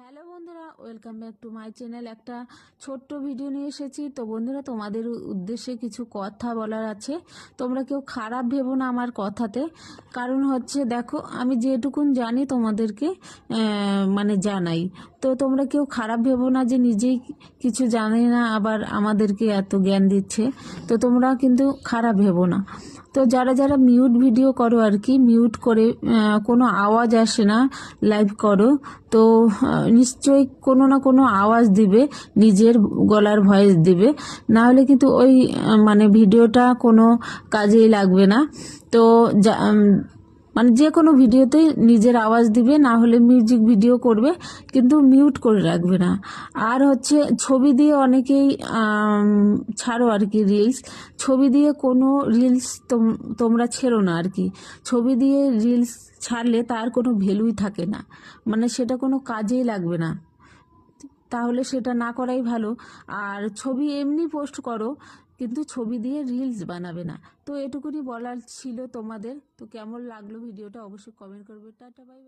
Hello বন্ধুরা, welcome back to my channel. একটা ছোট্ট ভিডিও নিয়ে এসেছি। তো বন্ধুরা, তোমাদের উদ্দেশ্যে কিছু কথা বলার আছে। তোমরা কেউ খারাপ ভেবো না আমার কথাতে। কারণ হচ্ছে, দেখো, আমি যেটুকুন জানি তোমাদেরকে মানে জানাই। তো তোমরা কেউ খারাপ ভেবো না যে নিজেই কিছু জানে না আবার আমাদেরকে এত জ্ঞান দিচ্ছে। তো তোমরা কিন্তু খারাপ ভেবো না। তো যারা যারা মিউট ভিডিও করো আর কি, মিউট করে কোনো আওয়াজ আসে না লাইভ করো, তো নিশ্চয়ই কোনো না কোনো আওয়াজ দিবে, নিজের গলার ভয়েস দিবে, না হলে কিন্তু ওই মানে ভিডিওটা কোনো কাজেই লাগবে না। তো মানে যে কোনো ভিডিওতে নিজের আওয়াজ দিবে, না হলে মিউজিক ভিডিও করবে, কিন্তু মিউট করে রাখবে না। আর হচ্ছে, ছবি দিয়ে অনেকেই ছাড়ো আর কি রিলস। ছবি দিয়ে কোনো রিলস তোমরা ছেড়ো না আর কি। ছবি দিয়ে রিলস ছাড়লে তার কোনো ভ্যালুই থাকে না, মানে সেটা কোনো কাজেই লাগবে না। তাহলে সেটা না করাই ভালো। আর ছবি এমনি পোস্ট করো, কিন্তু ছবি দিয়ে রিলস বানাবে না। তো এটুকুনি বলার ছিল তোমাদের। তো কেমন লাগলো ভিডিওটা অবশ্যই কমেন্ট করবে। Tata, bye bye.